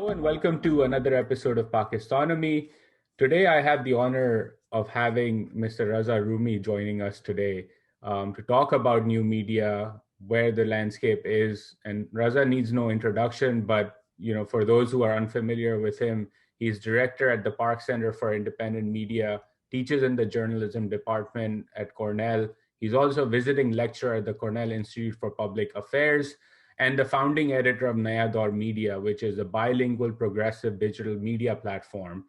and welcome to another episode of Pakistonomy. Today, I have the honor of having Mr. Raza Rumi joining us today to talk about new media, where the landscape is. And Raza needs no introduction, but for those who are unfamiliar with him, he's director at the Park Center for Independent Media, teaches in the journalism department at Cornell. He's also a visiting lecturer at the Cornell Institute for Public Affairs and the founding editor of Naya Daur Media, which is a bilingual progressive digital media platform.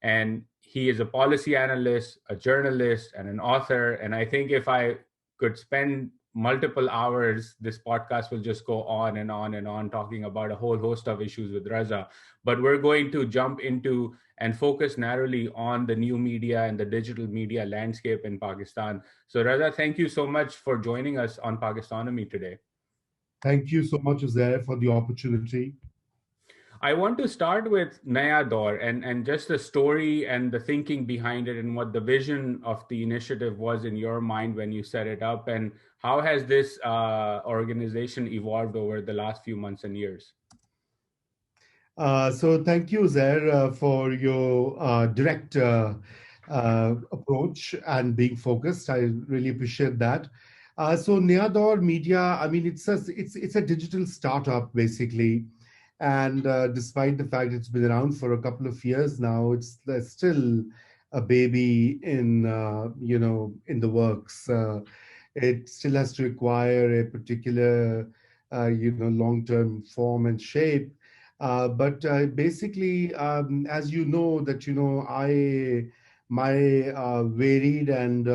And he is a policy analyst, a journalist, and an author. And I think if I could spend multiple hours, this podcast will just go on and on and on, talking about a whole host of issues with Raza. But we're going to jump into and focus narrowly on the new media and the digital media landscape in Pakistan. So Raza, thank you so much for joining us on Pakistonomy today. Thank you so much, Uzair, for the opportunity. I want to start with Naya Daur and just the story and the thinking behind it and what the vision of the initiative was in your mind when you set it up, and how has this organization evolved over the last few months and years? So thank you, Uzair, for your direct approach and being focused. I really appreciate that. So Neador Media, I mean, it's a digital startup basically, and despite the fact it's been around for a couple of years now, it's still a baby in the works. It still has to acquire a particular long-term form and shape. But basically, as you know, that I my varied and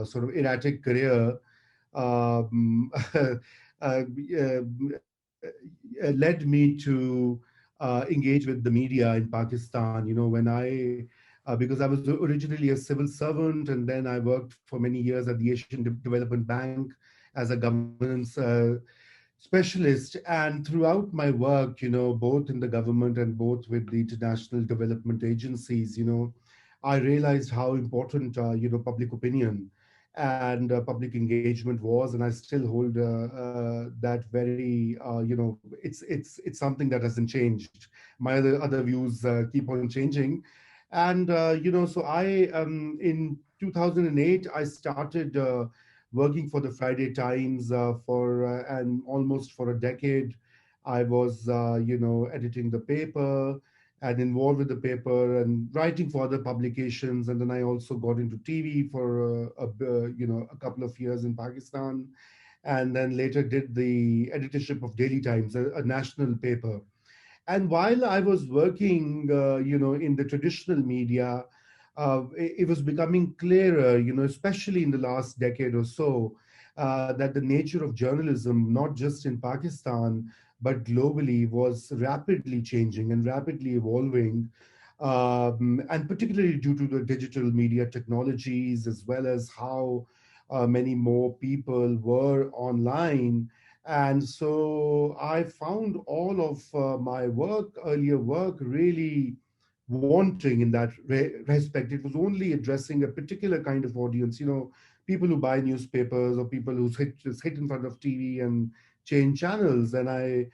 sort of erratic career um, led me to engage with the media in Pakistan. When because I was originally a civil servant, and then I worked for many years at the Asian Development Bank as a governance specialist. And throughout my work, both in the government and both with the international development agencies, I realized how important, public opinion and public engagement was, and I still hold that very, it's something that hasn't changed. My other views keep on changing, and so in 2008 I started working for the Friday Times for and almost for a decade. I was, editing the paper and involved with the paper and writing for other publications. And then I also got into TV for a couple of years in Pakistan, and then later did the editorship of Daily Times, a national paper. And while I was working, in the traditional media, it was becoming clearer, especially in the last decade or so, that the nature of journalism, not just in Pakistan, but globally, was rapidly changing and rapidly evolving. And particularly due to the digital media technologies, as well as how many more people were online. And so I found all of my earlier work, really wanting in that respect. It was only addressing a particular kind of audience, people who buy newspapers or people who just hit in front of TV and change channels. And I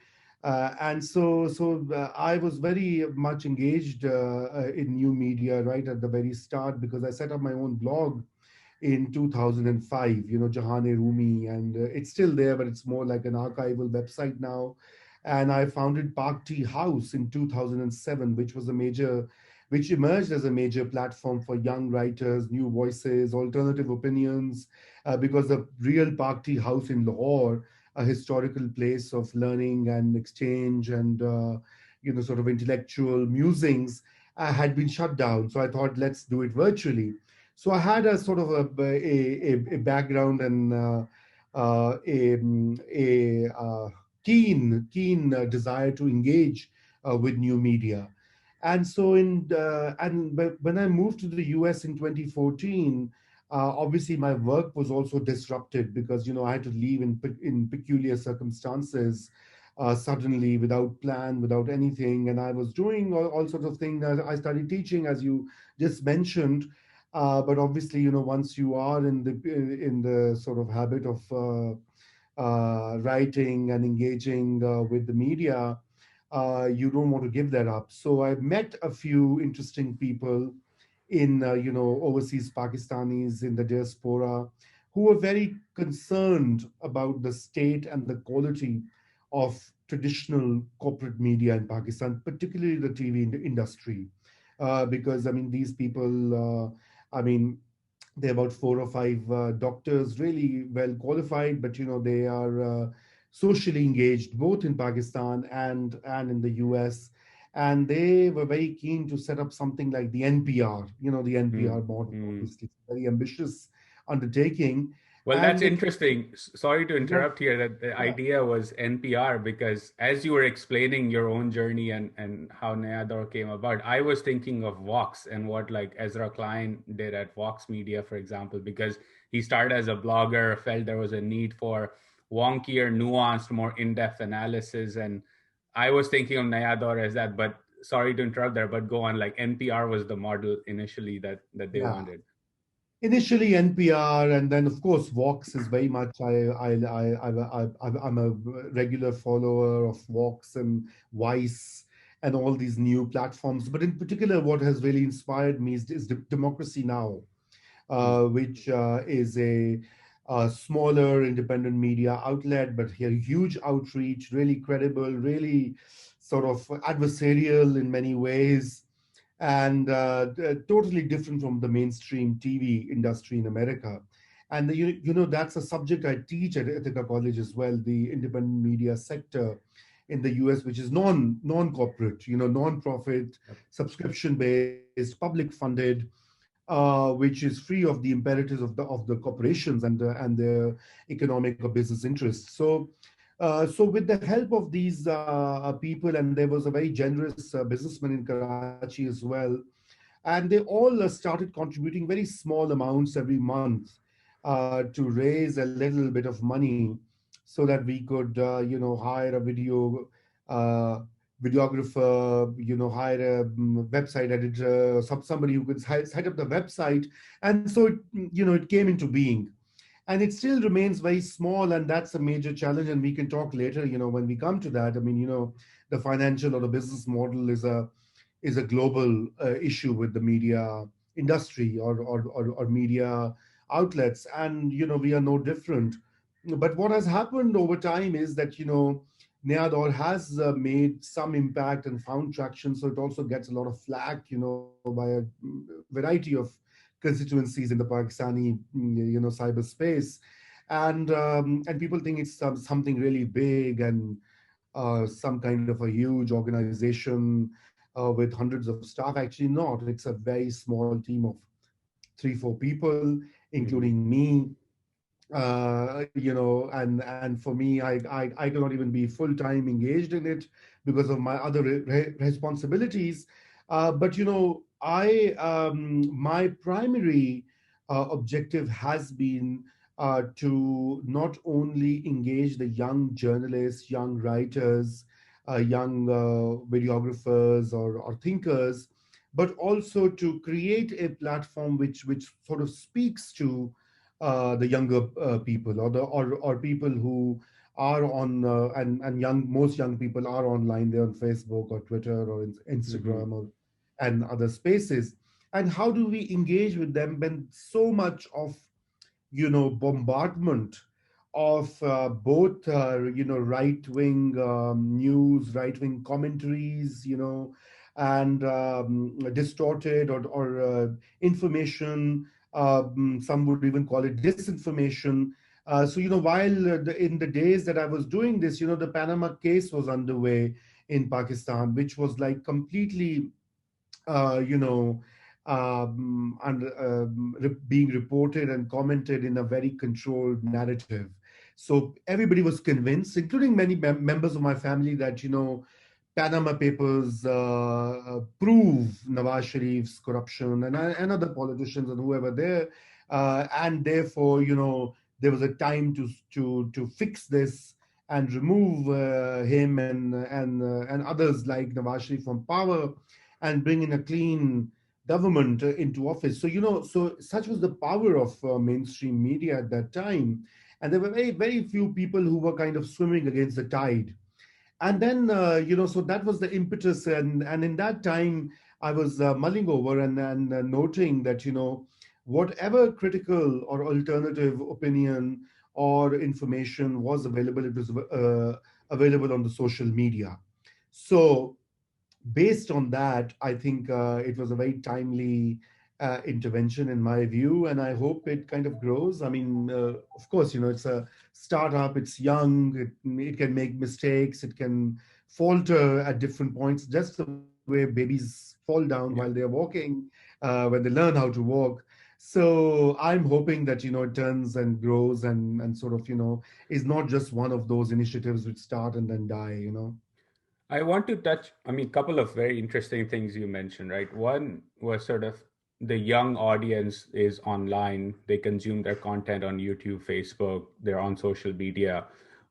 was very much engaged in new media right at the very start, because I set up my own blog in 2005, Jahane Rumi, and it's still there, but it's more like an archival website now. And I founded Park Tea House in 2007, which emerged as a major platform for young writers, new voices, alternative opinions, because the real Park Tea House in Lahore, a historical place of learning and exchange and sort of intellectual musings, had been shut down. So I thought, let's do it virtually. So I had a sort of a background and a keen desire to engage with new media. And so when I moved to the US in 2014, obviously my work was also disrupted, because I had to leave in peculiar circumstances, suddenly, without plan, without anything. And I was doing all sorts of things. I started teaching, as you just mentioned. But obviously, once you are in the sort of habit of writing and engaging with the media, you don't want to give that up. So I met a few interesting people in overseas Pakistanis in the diaspora who were very concerned about the state and the quality of traditional corporate media in Pakistan, particularly the TV industry, because I mean these people, I mean they're about four or five doctors, really well qualified, but they are socially engaged both in Pakistan and in the US. And they were very keen to set up something like the NPR, the Hmm. NPR model, Hmm. obviously, very ambitious undertaking. Well, that's And they, interesting. Sorry to yeah, interrupt here. That the yeah, idea was NPR because as you were explaining your own journey and how Neador came about, I was thinking of Vox and what like Ezra Klein did at Vox Media, for example, because he started as a blogger, felt there was a need for wonkier, nuanced, more in-depth analysis, and I was thinking of Neador as that. But sorry to interrupt there. But go on. Like NPR was the model initially that they yeah. wanted. Initially NPR, and then of course Vox is very much. I'm a regular follower of Vox and Vice and all these new platforms. But in particular, what has really inspired me is Democracy Now, Hmm. which is a smaller independent media outlet, but here huge outreach, really credible, really sort of adversarial in many ways, and totally different from the mainstream TV industry in America. And that's a subject I teach at Ithaca College as well, the independent media sector in the US, which is non-corporate, non-profit, Yep. subscription-based, public funded, which is free of the imperatives of the corporations and their economic or business interests. So with the help of these people, and there was a very generous businessman in Karachi as well, and they all started contributing very small amounts every month to raise a little bit of money so that we could hire a uh, videographer, hire a website editor, somebody who could set up the website. And so it came into being, and it still remains very small, and that's a major challenge, and we can talk later when we come to that. I mean, the financial or the business model is a global issue with the media industry or media outlets, and we are no different. But what has happened over time is that Neador has made some impact and found traction, so it also gets a lot of flack by a variety of constituencies in the Pakistani cyberspace. And people think it's something really big and some kind of a huge organization with hundreds of staff. Actually, not. It's a very small team of 3, 4 people, Hmm. including me. And for me, I cannot even be full time engaged in it because of my other responsibilities. But I my primary objective has been to not only engage the young journalists, young writers, young videographers or thinkers, but also to create a platform which sort of speaks to the younger people, or people who are on and most young people are online. They're on Facebook or Twitter or Hmm. Instagram or and other spaces. And how do we engage with them when so much of bombardment of both right wing news, right wing commentaries, and distorted or information. Some would even call it disinformation. So while in the days that I was doing this, the Panama case was underway in Pakistan, which was like completely you know, and being reported and commented in a very controlled narrative. So everybody was convinced, including many members of my family, that Panama Papers prove Nawaz Sharif's corruption and other politicians and whoever there, and therefore there was a time to fix this and remove him and others like Nawaz Sharif from power and bring in a clean government into office. So so such was the power of mainstream media at that time, and there were very few people who were kind of swimming against the tide. And then so that was the impetus, and in that time I was mulling over and noting that whatever critical or alternative opinion or information was available, it was available on the social media. So based on that, I think it was a very timely intervention in my view, and I hope it kind of grows. I mean, of course, it's a startup, it's young, it can make mistakes, it can falter at different points, just the way babies fall down while they're Yeah. walking, when they learn how to walk. So I'm hoping that it turns and grows and sort of is not just one of those initiatives which start and then die. I want to touch, I mean, a couple of very interesting things you mentioned, right? One was sort of the young audience is online, they consume their content on YouTube, Facebook, they're on social media.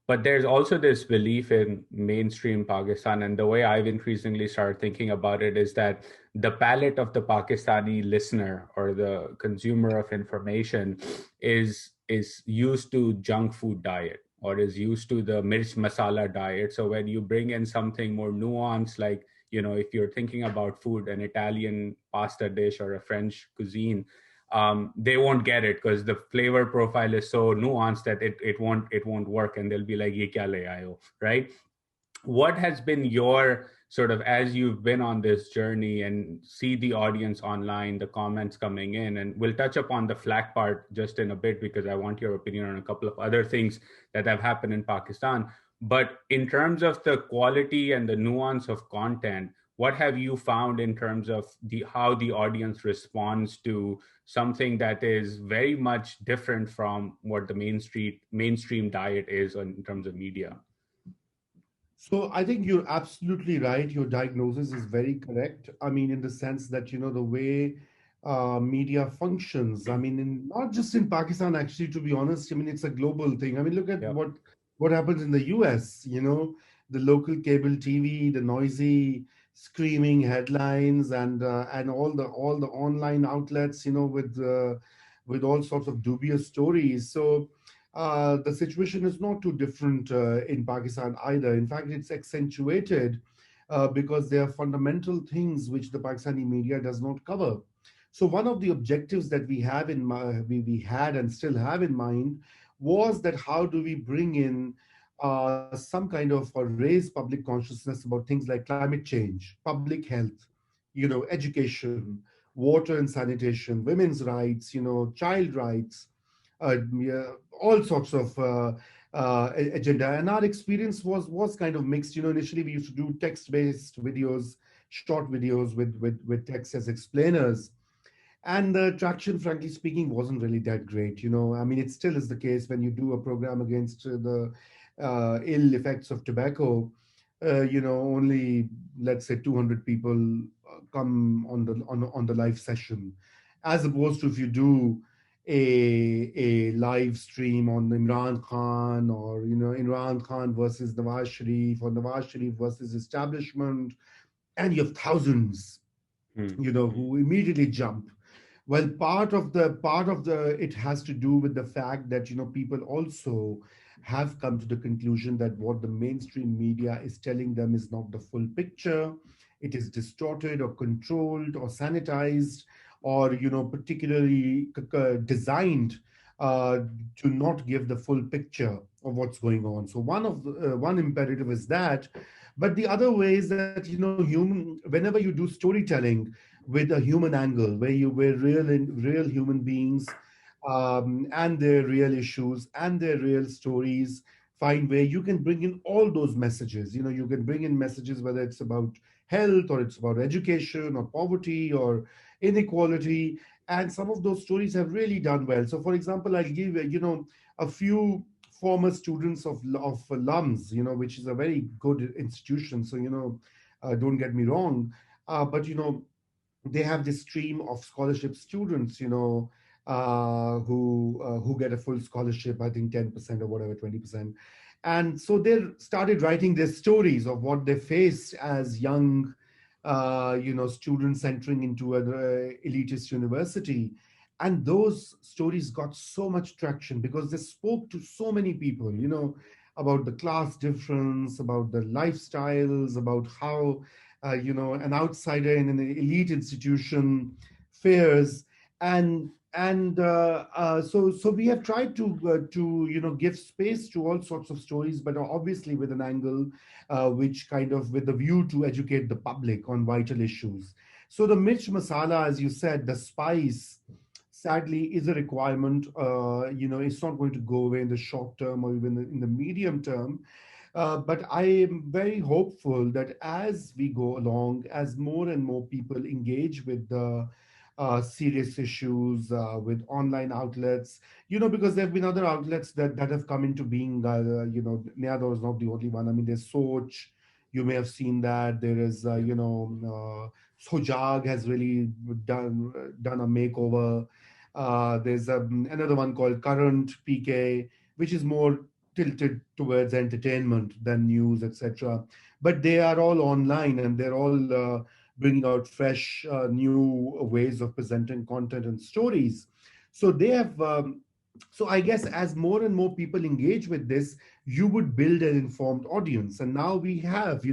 But there's also this belief in mainstream Pakistan. And the way I've increasingly started thinking about it is that the palate of the Pakistani listener or the consumer of information is used to junk food diet or is used to the mirch masala diet. So when you bring in something more nuanced, like, if you're thinking about food, an Italian pasta dish or a French cuisine, they won't get it because the flavor profile is so nuanced that it won't work, and they'll be like, "Ye kya le aayo," right? What has been your sort of, as you've been on this journey and see the audience online, the comments coming in, and we'll touch upon the flag part just in a bit because I want your opinion on a couple of other things that have happened in Pakistan. But in terms of the quality and the nuance of content, what have you found in terms of the how the audience responds to something that is very much different from what the mainstream diet is in terms of media? So I think you're absolutely right. Your diagnosis is very correct. I mean, in the sense that the way media functions. I mean, not just in Pakistan, actually. To be honest, I mean it's a global thing. I mean, look at Yeah. what happens in the U.S. The local cable TV, the noisy, screaming headlines, and all the online outlets. With all sorts of dubious stories. So the situation is not too different in Pakistan either. In fact, it's accentuated because there are fundamental things which the Pakistani media does not cover. So one of the objectives that we had and still have in mind was that how do we bring in some kind of raise public consciousness about things like climate change, public health, education, water and sanitation, women's rights, child rights, yeah, all sorts of agenda. And our experience was kind of mixed. Initially we used to do text-based videos, short videos with text as explainers, and the traction, frankly speaking, wasn't really that great. I mean, it still is the case when you do a program against the ill effects of tobacco. Only, let's say, 200 people come on the live session, as opposed to if you do a live stream on Imran Khan, or Imran Khan versus Nawaz Sharif, or Nawaz Sharif versus establishment, and you have thousands Hmm. who immediately jump. Well, part of the it has to do with the fact that people also have come to the conclusion that what the mainstream media is telling them is not the full picture. It is distorted or controlled or sanitized, or particularly designed uh, to not give the full picture of what's going on. So one imperative is that, but the other way is that whenever you do storytelling with a human angle, where real human beings and their real issues and their real stories find where you can bring in all those messages. You can bring in messages whether it's about health, or it's about education, or poverty, or inequality, and some of those stories have really done well. So for example, I'll give a few former students of LUMS, which is a very good institution. So don't get me wrong, but they have this stream of scholarship students, who get a full scholarship, I think 10% or whatever, 20%. And so they started writing their stories of what they faced as young, students entering into an elitist university. And those stories got so much traction because they spoke to so many people. about the class difference, about the lifestyles, about how an outsider in an elite institution fares, and so we have tried to give space to all sorts of stories, but obviously with an angle which kind of with the view to educate the public on vital issues. So the mirch masala, as you said, the spice, sadly, is a requirement. It's not going to go away in the short term or even in the medium term. But I am very hopeful that as we go along, as more and more people engage with the serious issues with online outlets, because there have been other outlets that have come into being. Nyada is not the only one. I mean, there's Soch. You may have seen that. There is, Sojag has really done a makeover. There's another one called Current PK, which is more tilted towards entertainment than news, etc. But they are all online and they're all bringing out fresh, new ways of presenting content and stories. So they have. So I guess as more and more people engage with this, you would build an informed audience. And now we have,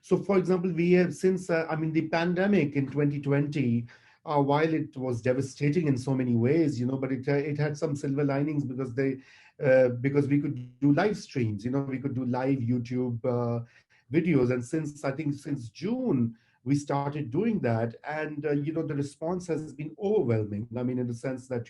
so for example, we have since, the pandemic in 2020, while it was devastating in so many ways, but it had some silver linings because we could do live streams, we could do live YouTube videos. And since June, we started doing that. And, the response has been overwhelming. I mean, in the sense that,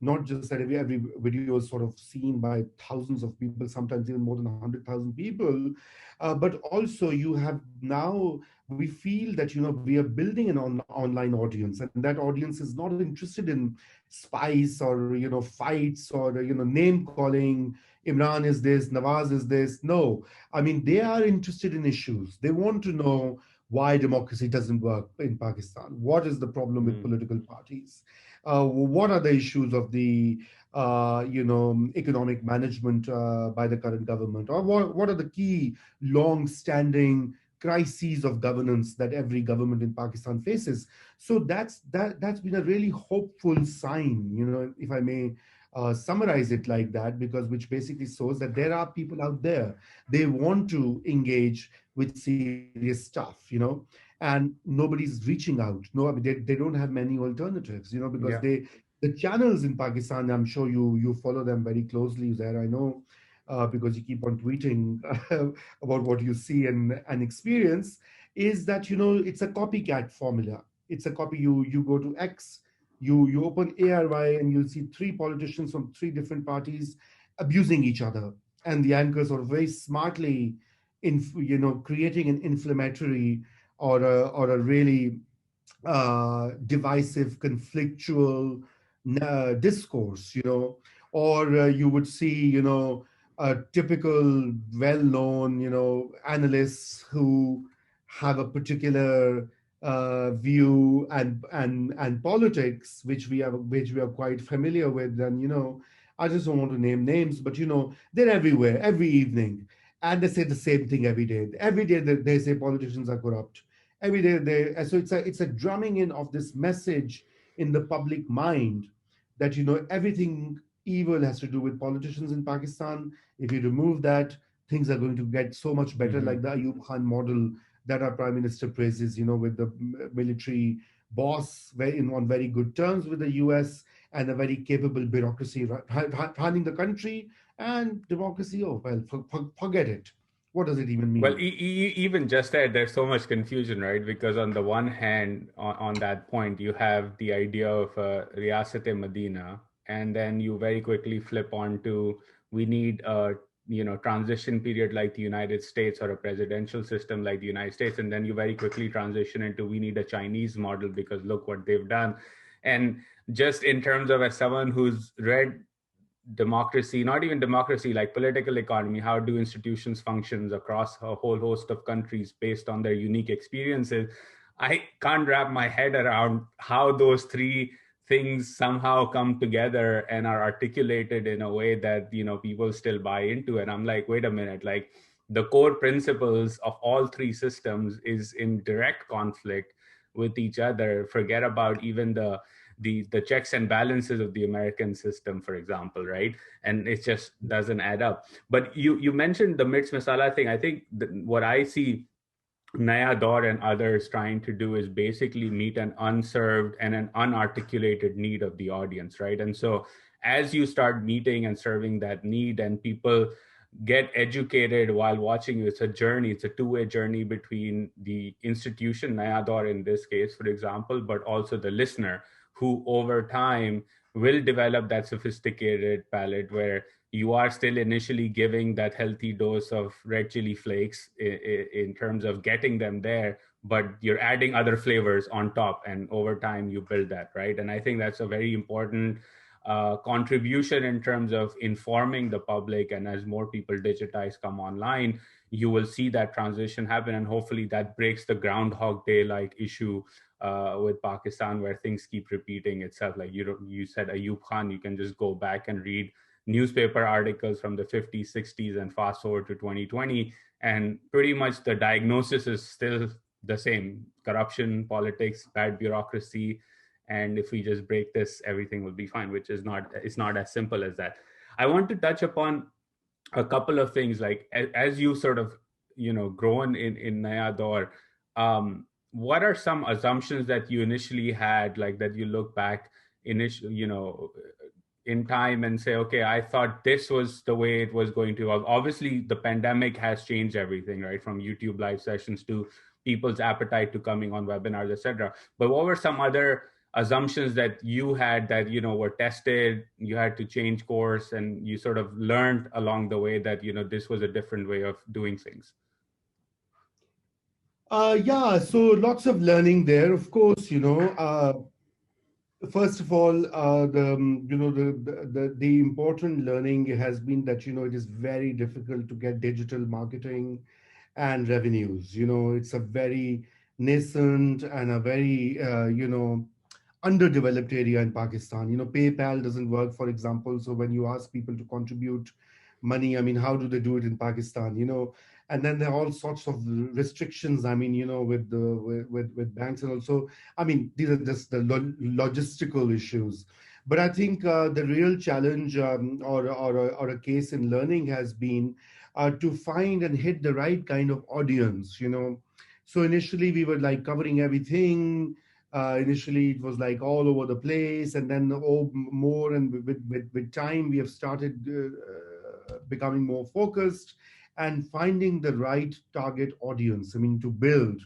not just that every video is sort of seen by thousands of people, sometimes even more than 100,000 people, but also you have now, we feel that, we are building an online audience, and that audience is not interested in spice or, fights or, name calling. Imran is this, Nawaz is this. No, I mean, they are interested in issues. They want to know why democracy doesn't work in Pakistan. What is the problem with political parties? What are the issues of the economic management by the current government? Or what are the key long-standing crises of governance that every government in Pakistan faces? So that's been a really hopeful sign, if I may summarize it like that, because which basically shows that there are people out there, they want to engage with serious stuff, and nobody's reaching out. No, I mean, they don't have many alternatives, because Yeah. the channels in Pakistan, I'm sure you follow them very closely there. I know because you keep on tweeting about what you see and experience, is that, it's a copycat formula. It's a copy. You go to X, you open ARY, and you'll see three politicians from three different parties abusing each other, and the anchors are very smartly creating an inflammatory or a really divisive, conflictual discourse, or you would see, a typical well-known, analysts who have a particular view and politics, which we are quite familiar with. And, I just don't want to name names, but, they're everywhere, every evening. And they say the same thing every day. Every day they say politicians are corrupt. Every day so it's a drumming in of this message in the public mind that, everything evil has to do with politicians in Pakistan. If you remove that, things are going to get so much better, Hmm. like the Ayub Khan model that our prime minister praises, with the military boss on very good terms with the US, and a very capable bureaucracy running the country. And democracy, oh well, forget it. What does it even Well, mean? even just that, there's so much confusion, right? Because on the one hand, on that point, you have the idea of Riyasat-e-Madina, and then you very quickly flip on to we need a transition period like the United States or a presidential system like the United States, and then you very quickly transition into we need a Chinese model because look what they've done. And just in terms of as someone who's read democracy, not even democracy, like political economy, how do institutions functions across a whole host of countries based on their unique experiences, I can't wrap my head around how those three things somehow come together and are articulated in a way that people still buy into. And I'm like, wait a minute, like the core principles of all three systems is in direct conflict with each other. Forget about even the checks and balances of the American system, for example, right? And it just doesn't add up. But you mentioned the Mirch Masala thing. I think what I see Naya Daur and others trying to do is basically meet an unserved and an unarticulated need of the audience, right? And so as you start meeting and serving that need, and people get educated while watching you, it's a journey, it's a two-way journey between the institution, Naya Daur in this case, for example, but also the listener, who over time will develop that sophisticated palate where you are still initially giving that healthy dose of red chili flakes in terms of getting them there, but you're adding other flavors on top, and over time you build that, right? And I think that's a very important contribution in terms of informing the public. And as more people digitize, come online, you will see that transition happen, and hopefully that breaks the Groundhog Day like issue with Pakistan, where things keep repeating itself. Like you said, Ayub Khan, you can just go back and read newspaper articles from the 50s, 60s, and fast forward to 2020, and pretty much the diagnosis is still the same: corruption, politics, bad bureaucracy. And if we just break this, everything will be fine, which is not, it's not as simple as that. I want to touch upon a couple of things, like as you sort of, grown in Naya Daur, what are some assumptions that you initially had, like that you look back initially, in time and say, okay, I thought this was the way it was going to evolve. Obviously, the pandemic has changed everything, right? From YouTube live sessions to people's appetite to coming on webinars, etc. But what were some other assumptions that you had that, were tested, you had to change course, and you sort of learned along the way that, this was a different way of doing things? Yeah, so lots of learning there. Of course, first of all, the important learning has been that it is very difficult to get digital marketing and revenues. It's a very nascent and a very underdeveloped area in Pakistan. PayPal doesn't work, for example. So when you ask people to contribute money, I mean, how do they do it in Pakistan? And then there are all sorts of restrictions. I mean, with the with banks, and also, I mean, these are just the logistical issues. But I think the real challenge, or a case in learning, has been to find and hit the right kind of audience. So initially we were like covering everything. Initially it was like all over the place, and then more, and with time we have started becoming more focused and finding the right target audience. I mean, to build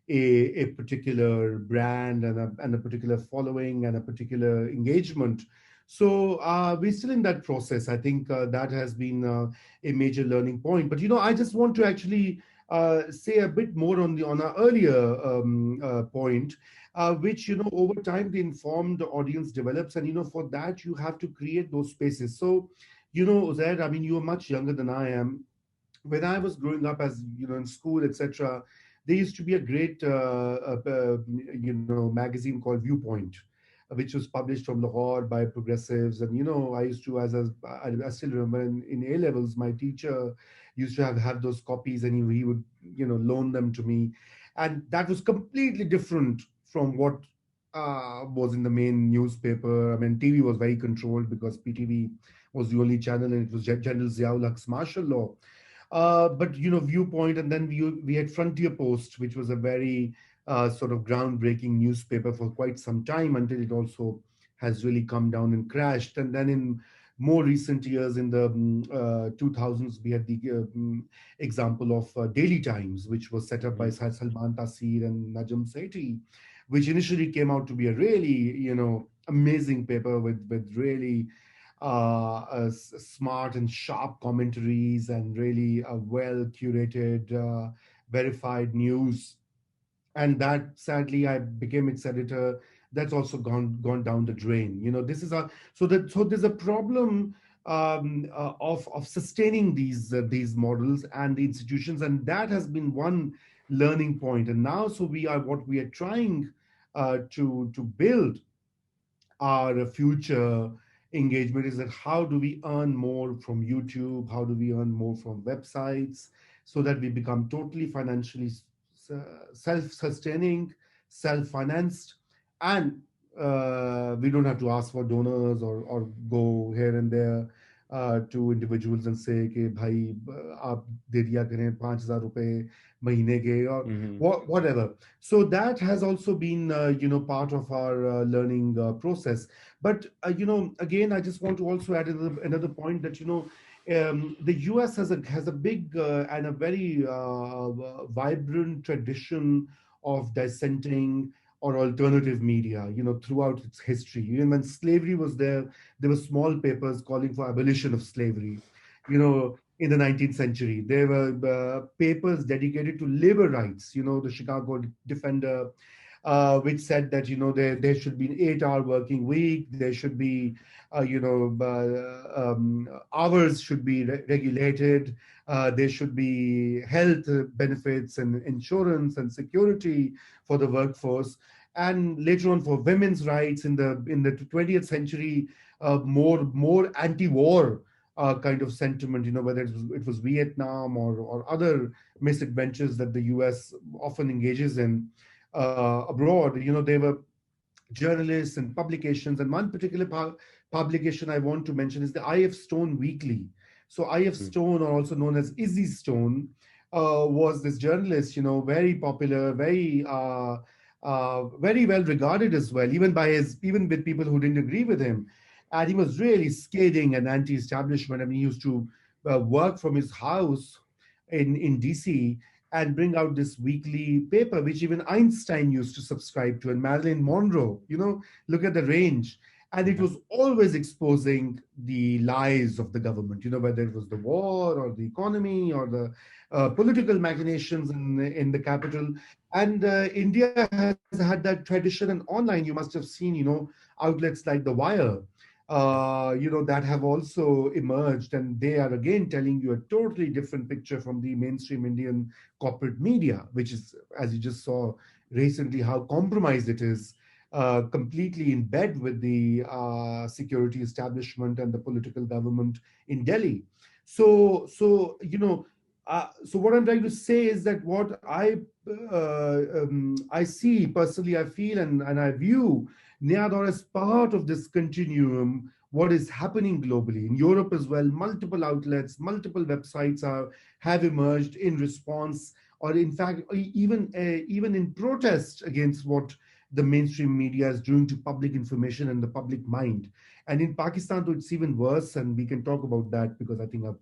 a particular brand and a particular following and a particular engagement. So we're still in that process. I think that has been a major learning point. But I just want to actually say a bit more on our earlier point, which over time the informed audience develops, and for that you have to create those spaces. So Uzair, I mean, you are much younger than I am. When I was growing up, as in school, etc., there used to be a great magazine called Viewpoint, which was published from Lahore by progressives. And I used to, I still remember in A levels, my teacher used to have those copies, and he would loan them to me, and that was completely different from what was in the main newspaper. I mean, TV was very controlled because PTV was the only channel, and it was General Ziaul Haq's martial law. But Viewpoint, and then we had Frontier Post, which was a very sort of groundbreaking newspaper for quite some time, until it also has really come down and crashed. And then in more recent years, in the 2000s, we had the example of Daily Times, which was set up by Salman Taseer and Najm Sethi, which initially came out to be a really amazing paper with really smart and sharp commentaries, and really well curated, verified news. And that, sadly, I became its editor. That's also gone down the drain. This is so there's a problem of sustaining these models and the institutions, and that has been one learning point. And now, so what we are trying to build our future engagement is that how do we earn more from YouTube? How do we earn more from websites, so that we become totally financially self-sustaining, self-financed, and we don't have to ask for donors or go here and there to individuals and say कि भाई आप दे दिया करें 5,000 रुपए महीने के or Mm-hmm. whatever. So that has also been part of our learning process. But again, I just want to also add another point that the US has a big and a very vibrant tradition of dissenting or alternative media, throughout its history. Even when slavery was there were small papers calling for abolition of slavery. In the 19th century, there were papers dedicated to labor rights. The Chicago Defender, which said that there should be an 8-hour working week. There should be hours should be regulated. There should be health benefits and insurance and security for the workforce. And later on, for women's rights in the 20th century, more anti-war kind of sentiment, whether it was Vietnam or other misadventures that the US often engages in abroad. There were journalists and publications, and one particular publication I want to mention is the I.F. Stone Weekly. So I.F. Stone, or also known as Izzy Stone, was this journalist, very popular, very well regarded as well, even with people who didn't agree with him. And he was really scathing and anti-establishment. I mean, he used to work from his house in DC and bring out this weekly paper, which even Einstein used to subscribe to, and Marilyn Monroe. Look at the range. And it was always exposing the lies of the government, whether it was the war or the economy or the political machinations in the capital. And India has had that tradition, and online you must have seen, outlets like The Wire, that have also emerged, and they are again telling you a totally different picture from the mainstream Indian corporate media, which is, as you just saw recently, how compromised it is, completely in bed with the security establishment and the political government in Delhi. So what I'm trying to say is that what I see personally, I feel and I view Neador as part of this continuum, what is happening globally. In Europe as well, multiple outlets, multiple websites have emerged in response, or in fact, even in protest against what the mainstream media is doing to public information and the public mind. And in Pakistan, though, it's even worse, and we can talk about that because I think I'll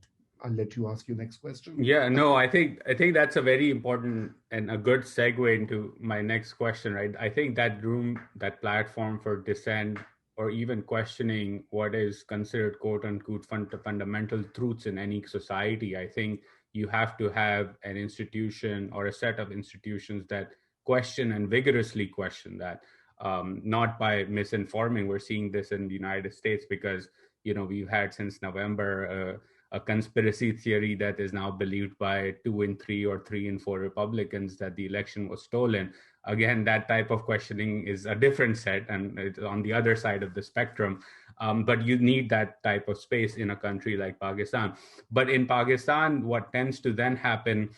let you ask your next question. Yeah, no, I think that's a very important and a good segue into my next question, right? I think that room, that platform for dissent or even questioning what is considered quote unquote fundamental truths in any society, I think you have to have an institution or a set of institutions that question and vigorously question that, not by misinforming. We're seeing this in the United States because, we've had since November a conspiracy theory that is now believed by 2 in 3 or 3 in 4 Republicans that the election was stolen. Again, that type of questioning is a different set and it's on the other side of the spectrum. But you need that type of space in a country like Pakistan. But in Pakistan, what tends to then happen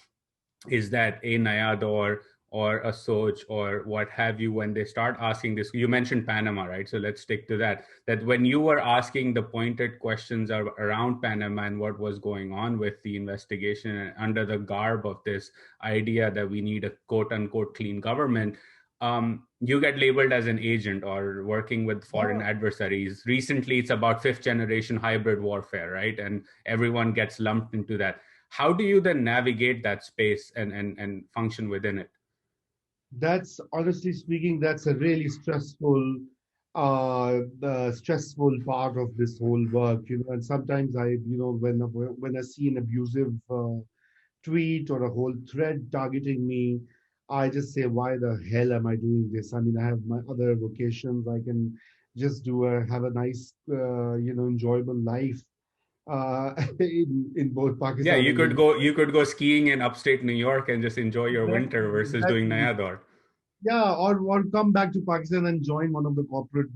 is that a Naya Daur or a Soch or what have you, when they start asking this, you mentioned Panama, right? So let's stick to that. That when you were asking the pointed questions around Panama and what was going on with the investigation and under the garb of this idea that we need a quote unquote clean government, you get labeled as an agent or working with foreign adversaries. Recently, it's about fifth generation hybrid warfare, right? And everyone gets lumped into that. How do you then navigate that space and function within it? That's, honestly speaking, that's a really stressful part of this whole work, and sometimes when I see an abusive tweet or a whole thread targeting me, I just say, why the hell am I doing this? I mean, I have my other vocations. I can just have a nice, enjoyable life in both Yeah, Pakistan you and could India. go skiing in upstate New York and just enjoy your winter Exactly, versus doing exactly. Nayador. Yeah, or come back to Pakistan and join one of the corporate,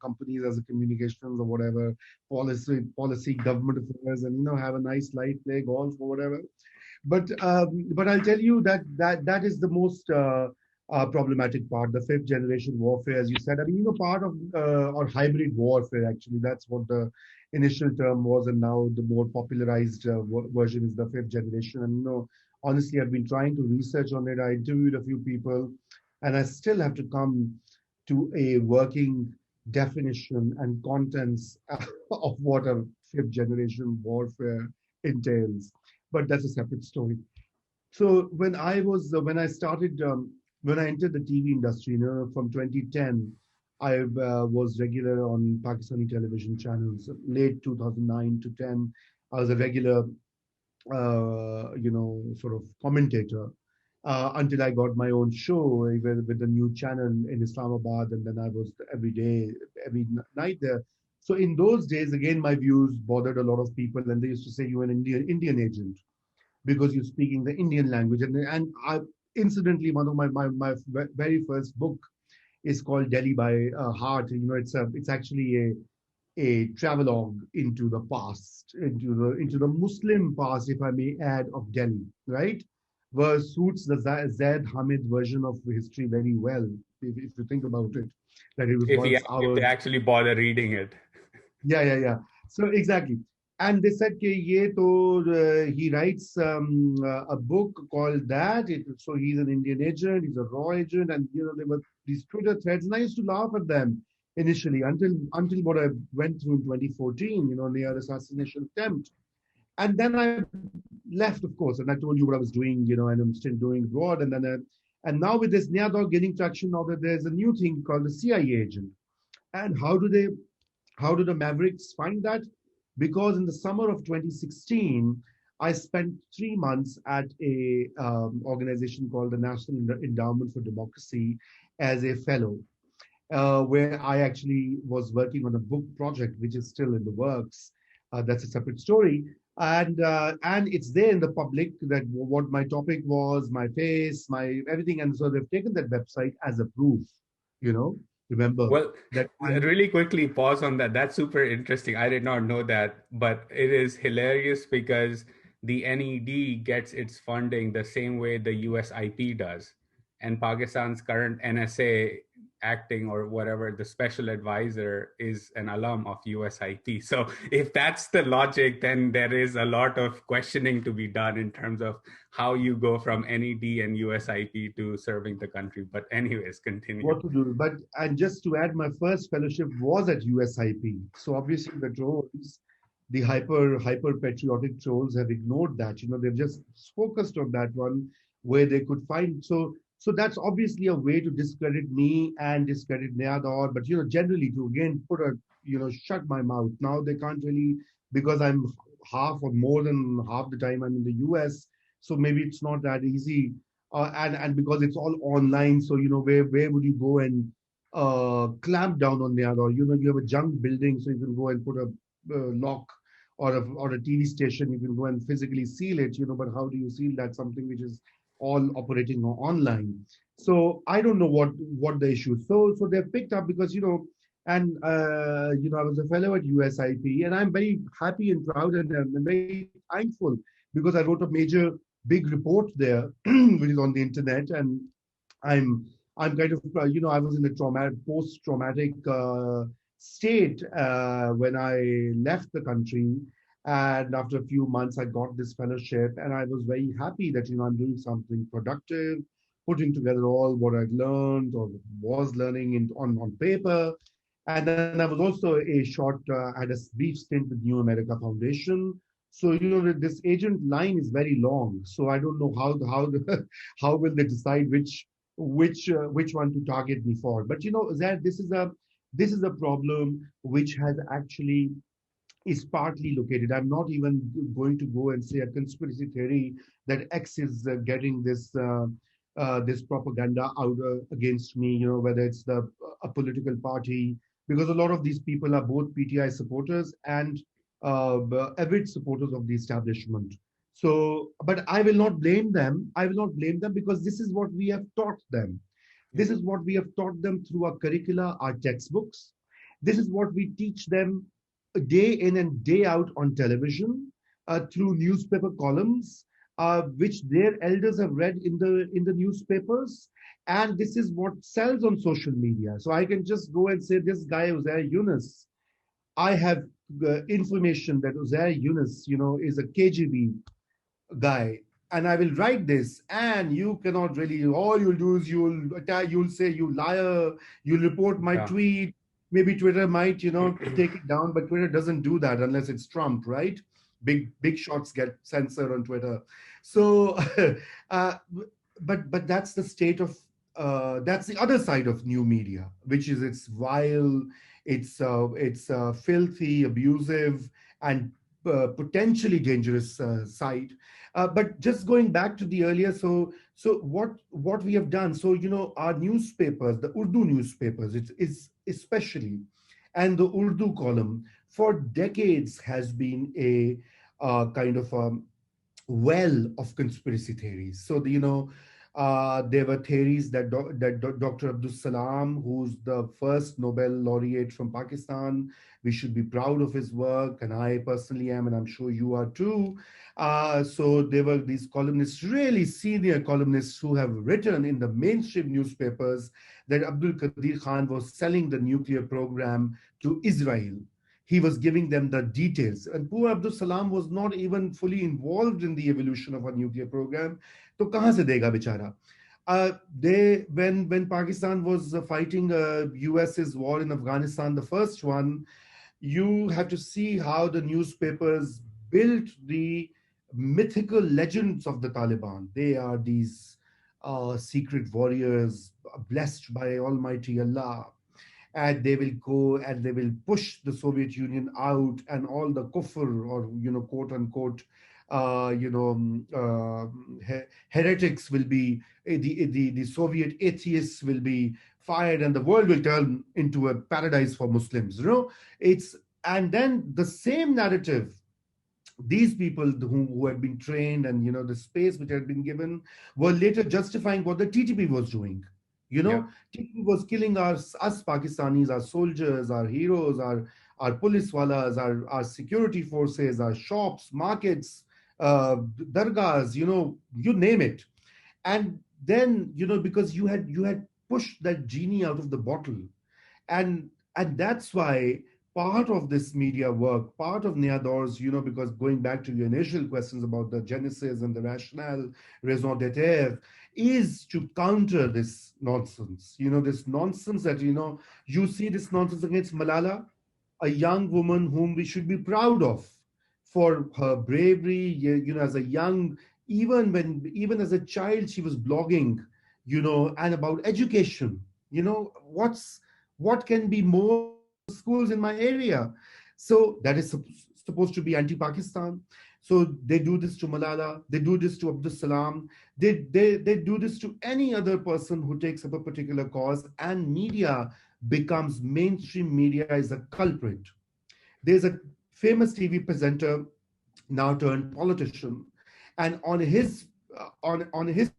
companies as a communications or whatever, policy, government affairs, and have a nice life, play golf or whatever. But I'll tell you that is the most problematic part, the fifth generation warfare, as you said. I mean, part of or hybrid warfare, actually. That's what the initial term was, and now the more popularized version is the fifth generation. And honestly, I've been trying to research on it. I interviewed a few people, and I still have to come to a working definition and contents of what a fifth generation warfare entails. But that's a separate story. So when I started when I entered the TV industry, from 2010, I was regular on Pakistani television channels. Late 2009 to 10, I was a regular, sort of commentator until I got my own show with a new channel in Islamabad, and then I was every day, every night there. So in those days, again, my views bothered a lot of people, and they used to say, "You're an Indian agent because you're speaking the Indian language." And I, incidentally, one of my very first book is called Delhi by Heart. It's actually a travelogue into the past, into the Muslim past, if I may add, of Delhi, right? Where suits the Zaid Hamid version of history very well, if you think about it, that it was once If they ours. actually bother reading it. Yeah. So exactly. And they said, कि ये तो, he writes a book called that. So he's an Indian agent, he's a raw agent, and there were these Twitter threads, and I used to laugh at them initially until what I went through in 2014, near assassination attempt. And then I left, of course, and I told you what I was doing, and I'm still doing abroad. And now with this Nia dog getting traction, now that there's a new thing called the CIA agent. And how do the Mavericks find that? Because in the summer of 2016, I spent 3 months at a organization called the National Endowment for Democracy as a fellow, where I actually was working on a book project, which is still in the works. That's a separate story. And it's there in the public that what my topic was, my face, my everything. And so they've taken that website as a proof, you know, remember Well, that I'm really quickly pause on that. That's super interesting. I did not know that, but it is hilarious because the NED gets its funding the same way the USIP does. And Pakistan's current NSA acting or whatever, the special advisor is an alum of USIP. So if that's the logic, then there is a lot of questioning to be done in terms of how you go from NED and USIP to serving the country. But anyways, continue. what to do. But and just to add, my first fellowship was at USIP. So obviously the trolls, the hyper patriotic trolls have ignored that. They've just focused on that one where they could find. So that's obviously a way to discredit me and discredit Neador. But generally to again put a shut my mouth. Now they can't really, because I'm half or more than half the time I'm in the US. So maybe it's not that easy, and because it's all online, so where would you go and clamp down on the other? You have a junk building, so you can go and put a lock or a TV station. You can go and physically seal it, but how do you seal that? Something which is all operating online. So I don't know what the issue is. So they've picked up because and I was a fellow at USIP, and I'm very happy and proud and I'm very thankful because I wrote a major big report there, which is on the internet, and I'm I'm kind of I was in a post-traumatic state when I left the country, and after a few months I got this fellowship, and I was very happy that I'm doing something productive, putting together all what I'd learned or was learning on paper. And then I was also I had a brief stint with New America Foundation. So this agent line is very long. So I don't know how will they decide which one to target me for. But that this is a problem which has actually is partly located. I'm not even going to go and say a conspiracy theory that X is getting this propaganda out against me. Whether it's a political party, because a lot of these people are both PTI supporters and avid supporters of the establishment. So, but I will not blame them. I will not blame them because this is what we have taught them. This is what we have taught them through our curricula, our textbooks. This is what we teach them day in and day out on television, through newspaper columns, which their elders have read in the newspapers, and this is what sells on social media. So I can just go and say, this guy Uzair Yunus, I have information that Uzair Yunus, is a KGB guy, and I will write this, and you cannot really. All you'll do is you'll attack. You'll say you liar. You'll report my Yeah. tweet. Maybe Twitter might, take it down, but Twitter doesn't do that unless it's Trump, right? Big shots get censored on Twitter. So, uh, but that's the state of that's the other side of new media, which is it's vile, it's filthy, abusive, and potentially dangerous side. But just going back to the earlier, so what we have done, so our newspapers, the Urdu newspapers, it's especially, and the Urdu column for decades has been a kind of well of conspiracy theories. So there were theories that Dr. Abdul Salam, who's the first Nobel laureate from Pakistan, we should be proud of his work, and I personally am, and I'm sure you are too. So there were these columnists, really senior columnists, who have written in the mainstream newspapers that Abdul Qadir Khan was selling the nuclear program to Israel. He was giving them the details. And poor Abdul Salam was not even fully involved in the evolution of a nuclear program. तो कहाँ से देगा बेचारा? When Pakistan was fighting US's war in Afghanistan, the first one, you have to see how the newspapers built the mythical legends of the Taliban. They are these secret warriors blessed by Almighty Allah, and they will go and they will push the Soviet Union out, and all the kufr, or quote unquote, heretics will be the Soviet atheists will be fired, and the world will turn into a paradise for Muslims. It's and then the same narrative. These people who had been trained, and the space which had been given, were later justifying what the TTP was doing. Yeah. TTP was killing us Pakistanis, our soldiers, our heroes, our police walas, our security forces, our shops, markets, dargahs, you name it. And then, because you had pushed that genie out of the bottle, and that's why part of this media work, part of Neador's, because going back to your initial questions about the genesis and the rationale, raison d'etre, is to counter this nonsense. This nonsense that, you see this nonsense against Malala, a young woman whom we should be proud of for her bravery, as a young, even as a child, she was blogging, and about education. What can be more schools in my area? So that is supposed to be anti-Pakistan. So they do this to Malala, they do this to Abdul Salam, they do this to any other person who takes up a particular cause, and media becomes, mainstream media is a culprit. There's a famous TV presenter, now turned politician, and on his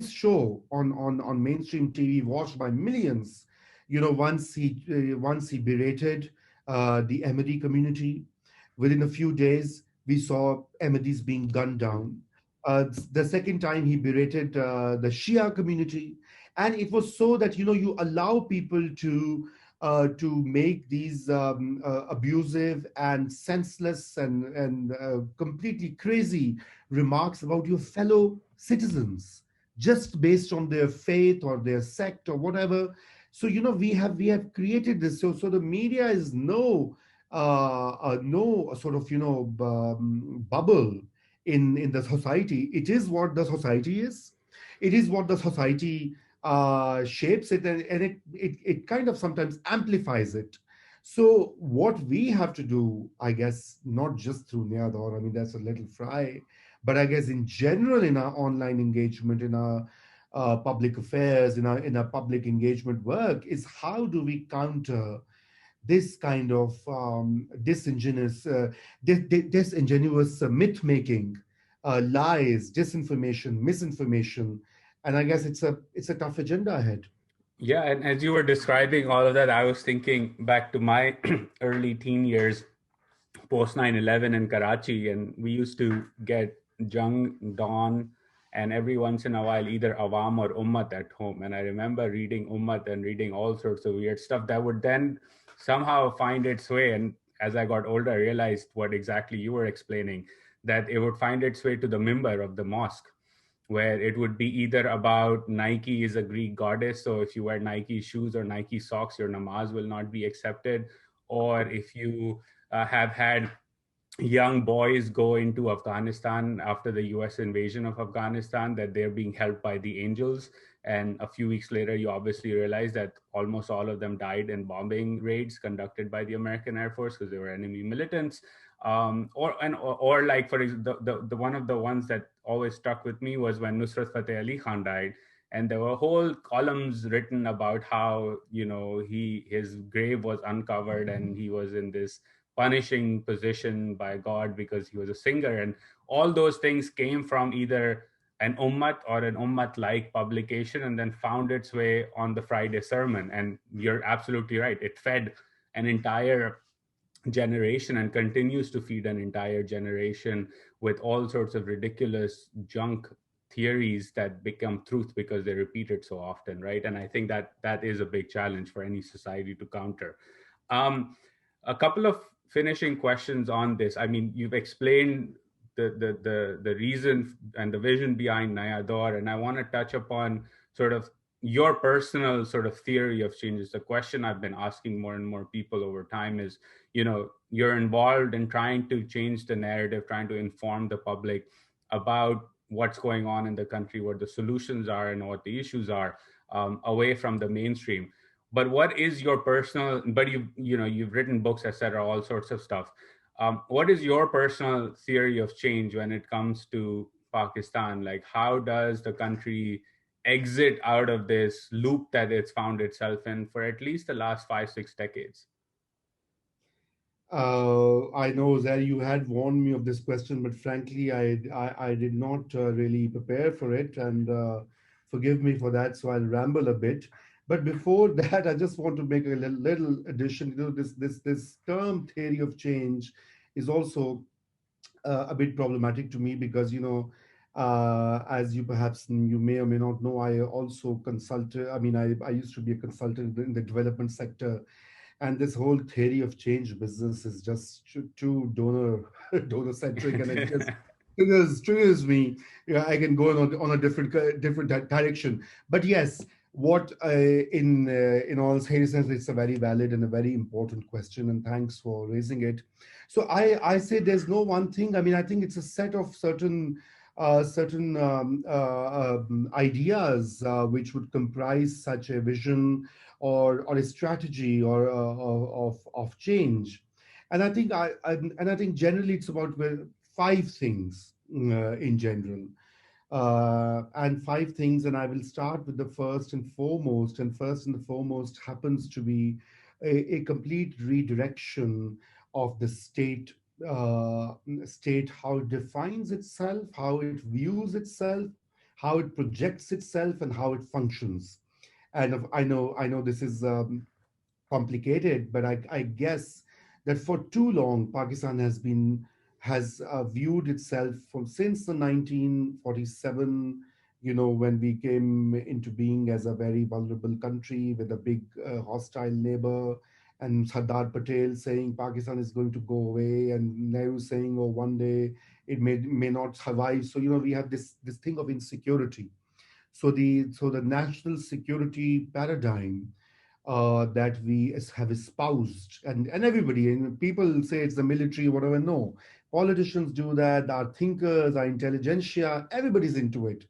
show on mainstream TV, watched by millions, once he berated the Ahmadi community. Within a few days, we saw Ahmadis being gunned down. The second time, he berated the Shia community, and it was so that you allow people to make these abusive and senseless and completely crazy remarks about your fellow citizens, just based on their faith or their sect or whatever. So we have created this. So the media is no sort of bubble in the society. It is what the society is. It is what the society shapes it, and it kind of sometimes amplifies it. So what we have to do, I guess, not just through Neador, I mean, that's a little fry, but I guess in general, in our online engagement, in our public affairs, in our public engagement work, is how do we counter this kind of disingenuous myth making, lies, disinformation, misinformation, and I guess it's a tough agenda ahead. Yeah, and as you were describing all of that, I was thinking back to my early teen years, post 9/11 in Karachi, and we used to get Jung, Dawn, and every once in a while either Awam or Ummat at home. And I remember reading Ummat and reading all sorts of weird stuff that would then somehow find its way. And as I got older, I realized what exactly you were explaining, that it would find its way to the mimbar of the mosque, where it would be either about Nike is a Greek goddess. So if you wear Nike shoes or Nike socks, your namaz will not be accepted. Or if you have had young boys go into Afghanistan after the US invasion of Afghanistan, that they're being helped by the angels. And a few weeks later, you obviously realize that almost all of them died in bombing raids conducted by the American Air Force because they were enemy militants. Or like for the one of the ones that always stuck with me was when Nusrat Fateh Ali Khan died, and there were whole columns written about how his grave was uncovered and he was in this punishing position by God because he was a singer. And all those things came from either an ummat or an ummat like publication and then found its way on the Friday sermon. And you're absolutely right. It fed an entire generation and continues to feed an entire generation with all sorts of ridiculous junk theories that become truth because they repeat it so often, right? And I think that that is a big challenge for any society to counter. um, a couple of finishing questions on this. I mean, you've explained the reason and the vision behind Naya Daur, and I want to touch upon sort of your personal sort of theory of changes. The question I've been asking more and more people over time is, you're involved in trying to change the narrative, trying to inform the public about what's going on in the country, what the solutions are, and what the issues are, away from the mainstream. But what is your personal? But you've written books, etc., all sorts of stuff. What is your personal theory of change when it comes to Pakistan? Like, how does the country exit out of this loop that it's found itself in for at least the last 5, 6 decades? I know that you had warned me of this question, but frankly, I did not really prepare for it, and forgive me for that. So I'll ramble a bit. But before that, I just want to make a little addition. This term theory of change is also a bit problematic to me because as you perhaps you may or may not know, I also consult. I mean, I used to be a consultant in the development sector, and this whole theory of change business is just too donor centric, and it just triggers me. Yeah, I can go on a different direction. But yes, what in all seriousness, it's a very valid and a very important question, and thanks for raising it. So I say there's no one thing. I mean, I think it's a set of certain ideas which would comprise such a vision or a strategy or of change. And I think generally it's about five things in general. And five things, and I will start with the first and foremost. And first and the foremost happens to be a complete redirection of the state, how it defines itself, how it views itself, how it projects itself, and how it functions. And I know this is complicated, but I guess that for too long Pakistan has viewed itself from since the 1947, when we came into being as a very vulnerable country with a big hostile neighbor, and Sardar Patel saying Pakistan is going to go away, and Nehru saying, oh, one day it may not survive. So we have this thing of insecurity. So the national security paradigm that we have espoused, and everybody, and people say it's the military, whatever. No, politicians do that. Our thinkers, our intelligentsia, everybody's into it.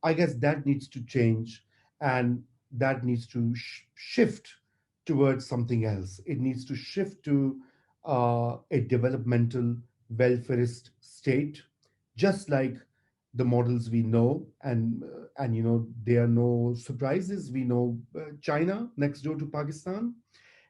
I guess that needs to change, and that needs to shift towards something else. It needs to shift to a developmental welfarist state, just like the models we know, and there are no surprises. We know China, next door to Pakistan,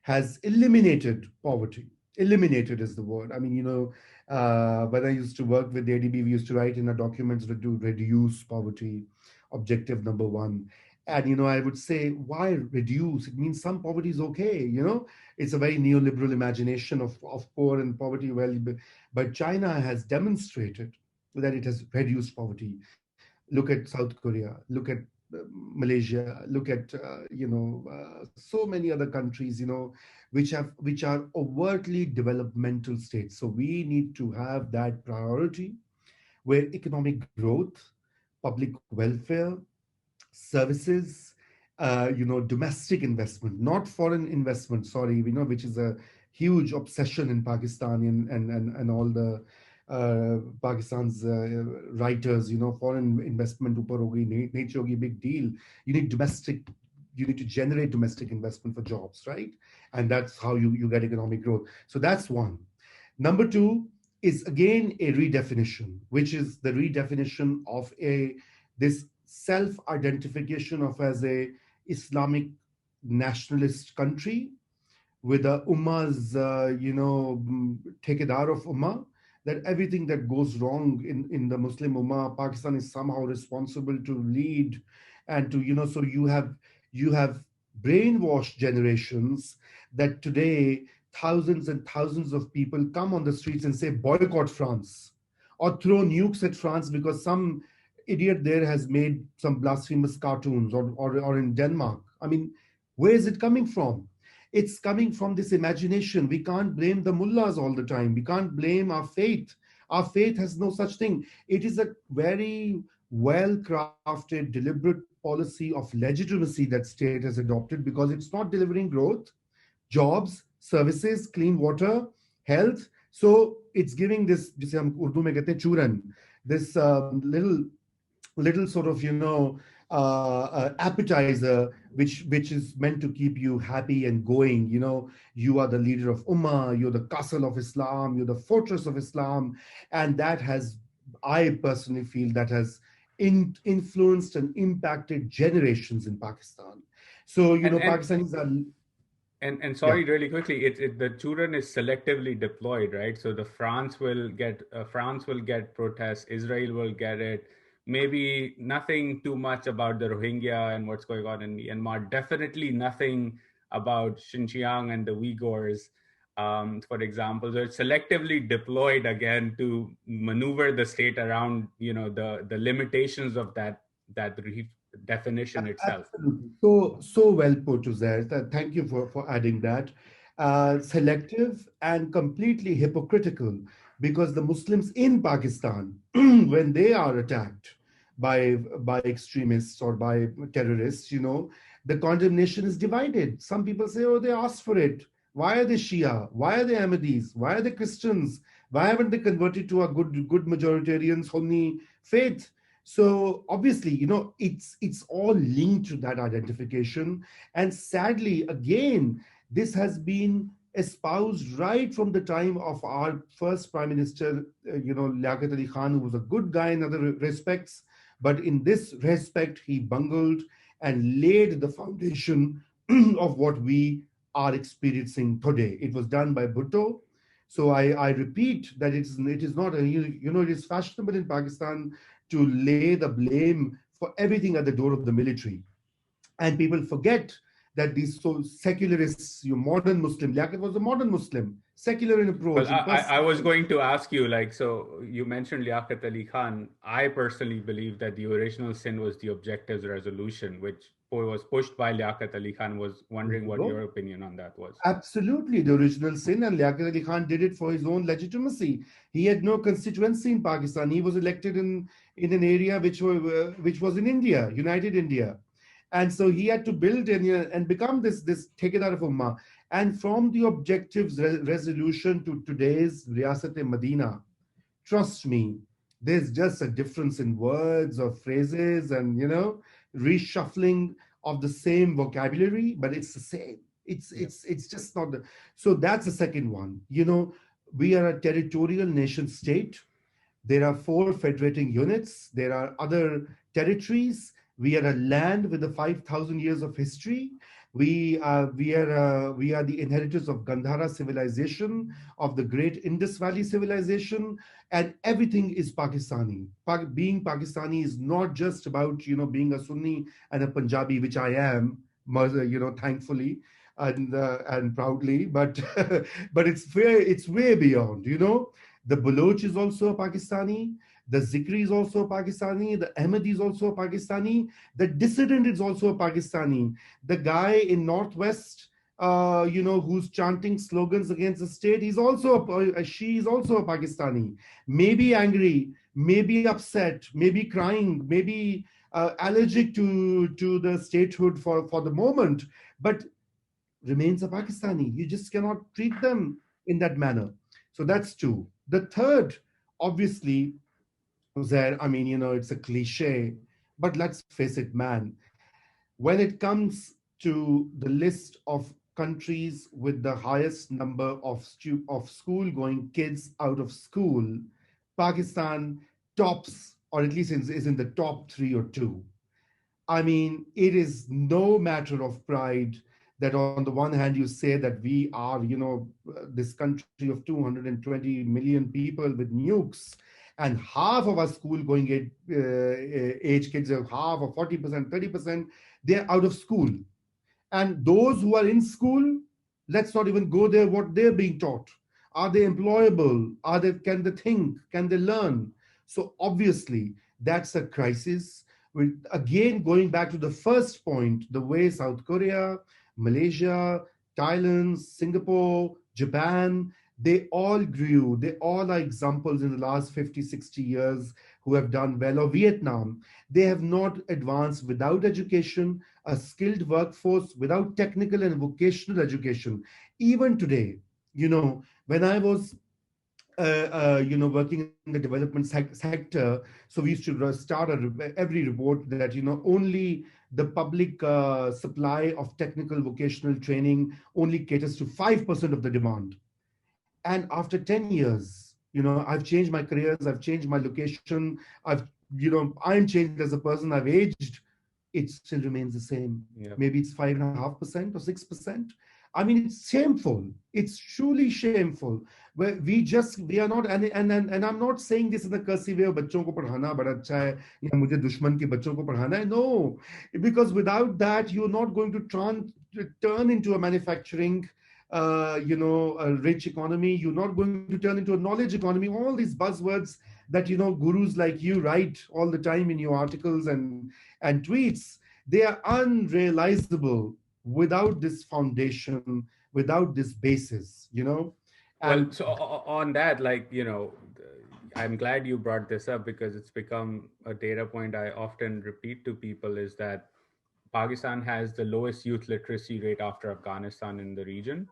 has eliminated poverty. Eliminated is the word. I mean, when I used to work with the ADB, we used to write in our documents to reduce poverty, objective number one. And I would say, why reduce? It means some poverty is okay. It's a very neoliberal imagination of poor and poverty. Well, but China has demonstrated that it has reduced poverty. Look at South Korea, look at Malaysia, look at so many other countries, which are overtly developmental states. So we need to have that priority where economic growth, public welfare, services, domestic investment, not foreign investment, sorry, which is a huge obsession in Pakistan and all the Pakistan's writers, foreign investment upar ho gayi, nature hogi, big deal. You need domestic, you need to generate domestic investment for jobs, right? And that's how you get economic growth. So that's one. Number two is again a redefinition, which is the redefinition of this self-identification of as a Islamic nationalist country with the Ummah's, takedar of Ummah, that everything that goes wrong in the Muslim Ummah, Pakistan is somehow responsible to lead and to, so you have brainwashed generations that today thousands and thousands of people come on the streets and say boycott France or throw nukes at France because some idiot there has made some blasphemous cartoons or in Denmark. I mean, where is it coming from? It's coming from this imagination. We can't blame the mullahs all the time. We can't blame our faith. Our faith has no such thing. It is a very well crafted, deliberate policy of legitimacy that state has adopted because it's not delivering growth, jobs, services, clean water, health. So it's giving this, जिसे हम उर्दू में कहते हैं चूरन, this little sort of appetizer which is meant to keep you happy and going. You are the leader of Ummah, you're the castle of Islam, you're the fortress of Islam, and that has, I personally feel, that has influenced and impacted generations in Pakistan. So Pakistanis are. And sorry, really quickly, the children is selectively deployed, right? So the France will get protests, Israel will get it. Maybe nothing too much about the Rohingya and what's going on in Myanmar. Definitely nothing about Xinjiang and the Uyghurs, for example. So it's selectively deployed again to maneuver the state around, the limitations of that definition itself. Absolutely. So well put, Uzair. Thank you for adding that. Selective and completely hypocritical, because the Muslims in Pakistan, when they are attacked by extremists or by terrorists, the condemnation is divided. Some people say, oh, they asked for it. Why are they Shia? Why are they Ahmadis? Why are they Christians? Why haven't they converted to a good majoritarian Sunni faith? So obviously, it's all linked to that identification. And sadly, again, this has been espoused right from the time of our first Prime Minister, Liaquat Ali Khan, who was a good guy in other respects. But in this respect, he bungled and laid the foundation of what we are experiencing today. It was done by Bhutto. So I repeat that it is not, it is fashionable in Pakistan to lay the blame for everything at the door of the military. And people forget that these secularists, modern Muslim, Liaquat was a modern Muslim, secular in approach. Well, I was going to ask you, so you mentioned Liaquat Ali Khan. I personally believe that the original sin was the objectives resolution, which was pushed by Liaquat Ali Khan. Was wondering what your opinion on that was. Absolutely, the original sin, and Liaquat Ali Khan did it for his own legitimacy. He had no constituency in Pakistan. He was elected in an area which was in India, United India. And so he had to build and become this Thekedar of Ummah. And from the objectives resolution to today's Riyasat-e-Madina, trust me, there's just a difference in words or phrases and, reshuffling of the same vocabulary, but it's the same. It's just not the. So that's the second one. We are a territorial nation state. There are 4 federating units. There are other territories. We are a land with 5,000 years of history. We are the inheritors of Gandhara civilization, of the great Indus Valley civilization, and everything is Pakistani. Being Pakistani is not just about being a Sunni and a Punjabi, which I am, thankfully and proudly, but but it's way beyond. The Baloch is also a Pakistani. The Zikri is also a Pakistani. The Ahmadi is also a Pakistani. The dissident is also a Pakistani. The guy in Northwest, who's chanting slogans against the state, she is also a Pakistani. Maybe angry, maybe upset, maybe crying, maybe allergic to the statehood for the moment, but remains a Pakistani. You just cannot treat them in that manner. So that's two. The third, obviously, Zair, I mean, it's a cliche, but let's face it, man. When it comes to the list of countries with the highest number of school-going kids out of school, Pakistan tops, or at least is in the top three or two. I mean, it is no matter of pride that on the one hand you say that we are, this country of 220 million people with nukes, and half of our school-going age kids, half or 40%, 30%, they're out of school. And those who are in school, let's not even go there, what they're being taught. Are they employable? Can they think? Can they learn? So obviously, that's a crisis. Again, going back to the first point, the way South Korea, Malaysia, Thailand, Singapore, Japan, they all grew. They all are examples in the last 50, 60 years who have done well. Or Vietnam, they have not advanced without education, a skilled workforce, without technical and vocational education. Even today, when I was working in the development sector. So we used to start every report that, only the public supply of technical vocational training only caters to 5% of the demand. And after 10 years, I've changed my careers, I've changed my location, I'm changed as a person, I've aged. It still remains the same. Yeah. Maybe it's 5.5% or 6%. I mean, it's shameful. It's truly shameful. Where we are not, and I'm not saying this in a cursive way, बच्चों को पढ़ाना बड़ा अच्छा है, या मुझे दुश्मन के बच्चों को पढ़ाना है. No, because without that, you're not going to turn into a manufacturing, a rich economy. You're not going to turn into a knowledge economy. All these buzzwords that gurus like you write all the time in your articles and tweets, they are unrealizable without this foundation, without this basis. Well, And so on that, I'm glad you brought this up because it's become a data point I often repeat to people is that Pakistan has the lowest youth literacy rate after Afghanistan in the region.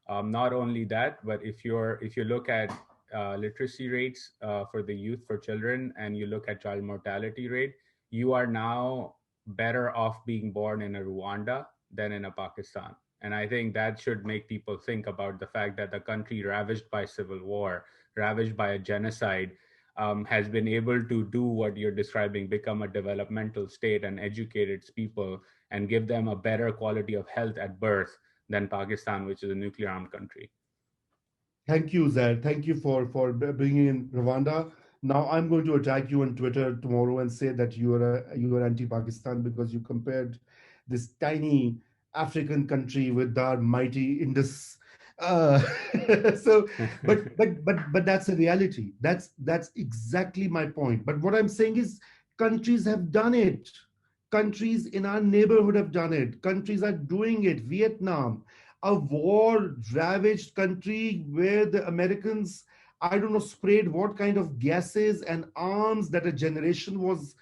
Not only that, but if you look at literacy rates for the youth, for children, and you look at child mortality rate, you are now better off being born in a Rwanda than in a Pakistan. And I think that should make people think about the fact that the country ravaged by civil war, ravaged by a genocide, has been able to do what you're describing, become a developmental state and educate its people and give them a better quality of health at birth than Pakistan, which is a nuclear armed country. thank you, Zaid. Thank you for bringing in Rwanda. Now I'm going to attack you on Twitter tomorrow and say that you are anti-Pakistan because you compared this tiny African country with our mighty Indus. Uh, so, but that's a reality. That's exactly my point. But what I'm saying is, countries have done it. Countries in our neighborhood have done it. Countries are doing it. Vietnam, a war-ravaged country where the Americans, I don't know, sprayed what kind of gases and arms that a generation was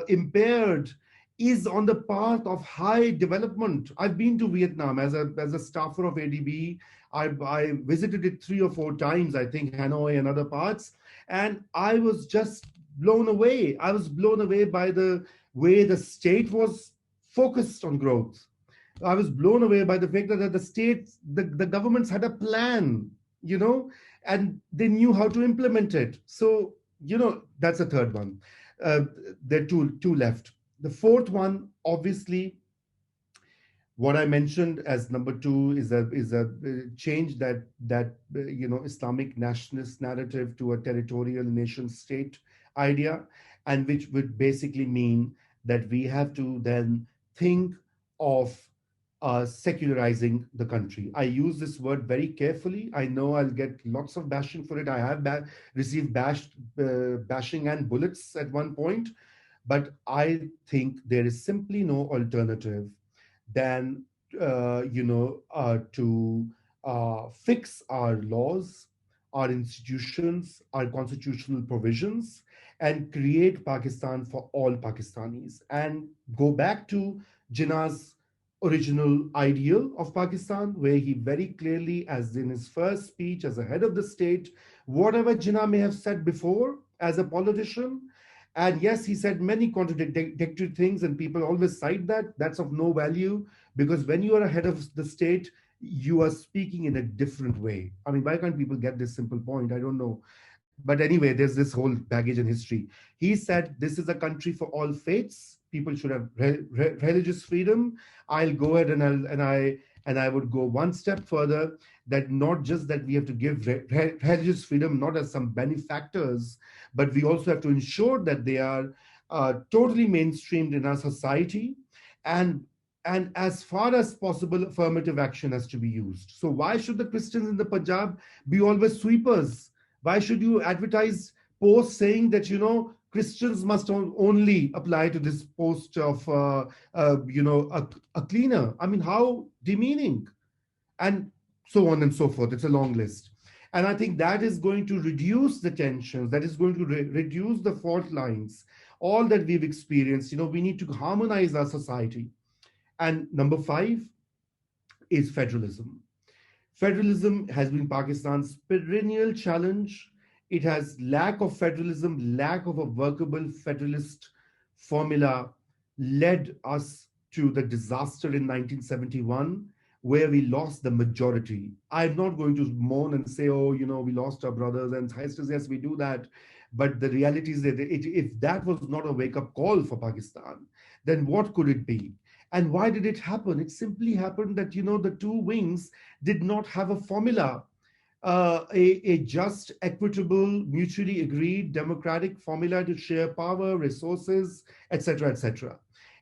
impaired, is on the path of high development. I've been to Vietnam as a staffer of ADB. I visited it 3 or 4 times, I think Hanoi and other parts, and I was just blown away. I was blown away by the way the state was focused on growth. I was blown away by the fact that the states, the governments had a plan, and they knew how to implement it. So, that's a third one. There are two left. The fourth one, obviously, what I mentioned as number two is a change that Islamic nationalist narrative to a territorial nation state idea, and which would basically mean that we have to then think of secularizing the country. I use this word very carefully. I know I'll get lots of bashing for it. I have received bashing and bullets at one point, but I think there is simply no alternative than to fix our laws, our institutions, our constitutional provisions, and create Pakistan for all Pakistanis, and go back to Jinnah's original ideal of Pakistan, where he very clearly, as in his first speech as a head of the state, whatever Jinnah may have said before as a politician, and yes, he said many contradictory things, and people always cite that. That's of no value, because when you are a head of the state, you are speaking in a different way. I mean, why can't people get this simple point? I don't know. But anyway, there's this whole baggage in history. He said, this is a country for all faiths. People should have religious freedom. I'll go ahead and I would go one step further, that not just that we have to give religious freedom not as some benefactors, but we also have to ensure that they are totally mainstreamed in our society, and as far as possible, affirmative action has to be used. So why should the Christians in the Punjab be always sweepers? Why should you advertise posts saying that, Christians must only apply to this post of, a cleaner? I mean, how demeaning, and so on and so forth. It's a long list. And I think that is going to reduce the tensions, that is going to reduce the fault lines, all that we've experienced. We need to harmonize our society. And number five is federalism. Federalism has been Pakistan's perennial challenge. It has lack of federalism, lack of a workable federalist formula led us to the disaster in 1971, where we lost the majority. I'm not going to moan and say, oh, we lost our brothers and sisters. Yes, we do that. But the reality is that if that was not a wake-up call for Pakistan, then what could it be? And why did it happen? It simply happened that, the two wings did not have a formula, a just, equitable, mutually agreed, democratic formula to share power, resources, etc., etc.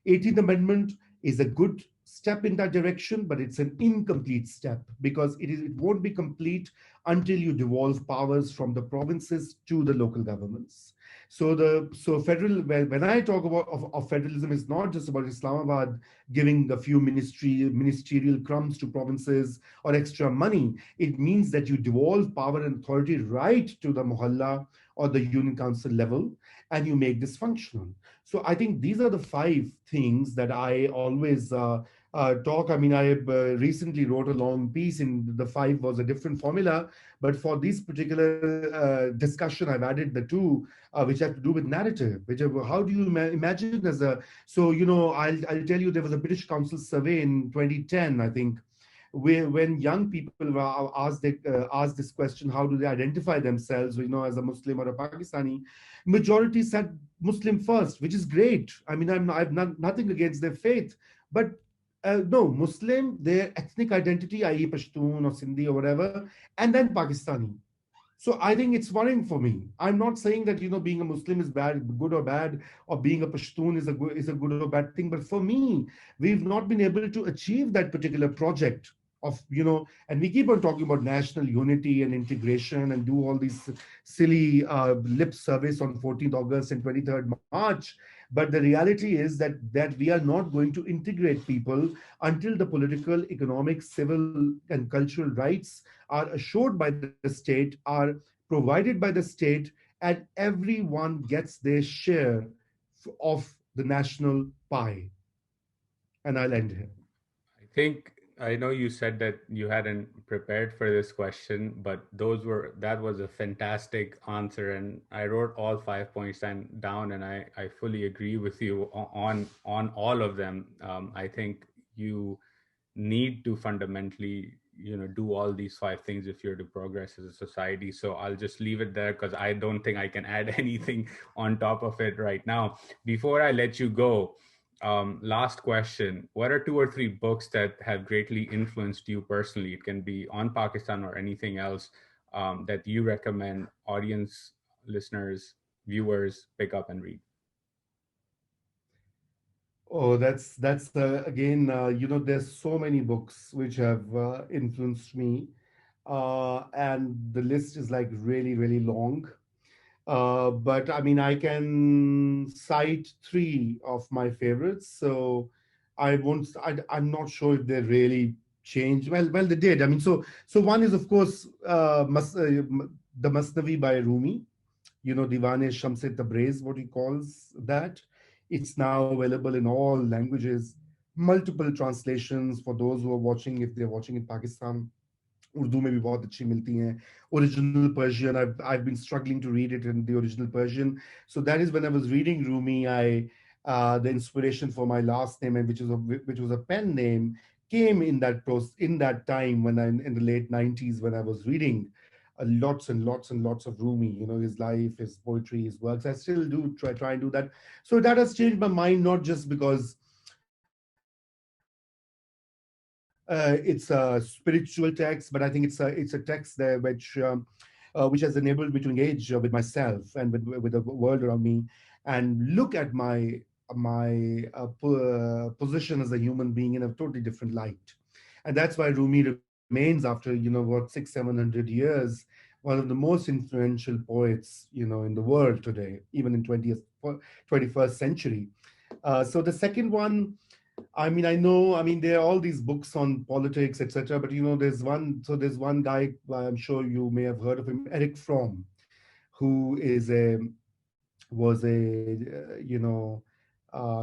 18th Amendment is a good step in that direction, but it's an incomplete step, because it won't be complete until you devolve powers from the provinces to the local governments. So federal, when I talk about of federalism, it's not just about Islamabad giving a few ministerial crumbs to provinces or extra money. It means that you devolve power and authority right to the mohalla or the union council level, and you make this functional. So I think these are the five things that I always talk. I mean, I recently wrote a long piece, in the five was a different formula, but for this particular discussion, I've added the two, which have to do with narrative. Which how do you imagine as a I'll tell you, there was a British Council survey in 2010, I think, where when young people were asked this question, how do they identify themselves, as a Muslim or a Pakistani, majority said Muslim first, which is great. I mean, I've nothing against their faith, but no, Muslim, their ethnic identity, i.e. Pashtun or Sindhi or whatever, and then Pakistani. So I think it's worrying for me. I'm not saying that being a Muslim is good or bad, or being a Pashtun is a good or bad thing. But for me, we've not been able to achieve that particular project of and we keep on talking about national unity and integration and do all these silly lip service on 14th August and 23rd March. But the reality is that we are not going to integrate people until the political, economic, civil, and cultural rights are assured by the state, are provided by the state, and everyone gets their share of the national pie. And I'll end here. I think I know you said that you hadn't prepared for this question, but that was a fantastic answer, and I wrote all 5 points down, and I fully agree with you on all of them. I think you need to fundamentally do all these five things if you're to progress as a society. So I'll just leave it there, because I don't think I can add anything on top of it right now. Before I let you go, last question: what are two or three books that have greatly influenced you personally? It can be on Pakistan or anything else, that you recommend audience, listeners, viewers pick up and read. Oh, that's again, there's so many books which have influenced me, and the list is like really, really long. But I mean, I can cite three of my favorites. So I won't. I'm not sure if they really changed. Well, they did. I mean, so one is of course the Masnavi by Rumi. Diwan-e Shams-e Tabriz, what he calls that. It's now available in all languages, multiple translations for those who are watching, if they're watching in Pakistan. Urdu में भी बहुत अच्छी मिलती हैं. Original Persian, I've been struggling to read it in the original Persian. So that is when I was reading Rumi, the inspiration for my last name, and which was a pen name, came in that time when in the late 90s, when I was reading lots and lots and lots of Rumi, his life, his poetry, his works. I still do try and do that. So that has changed my mind, not just because it's a spiritual text, but I think it's a text there which has enabled me to engage with myself and with the world around me, and look at my position as a human being in a totally different light. And that's why Rumi remains, after what, 600-700 years, one of the most influential poets in the world today, even in 21st century. So the second one, I mean, there are all these books on politics, etc. But there's one guy, I'm sure you may have heard of him, Eric Fromm, who was a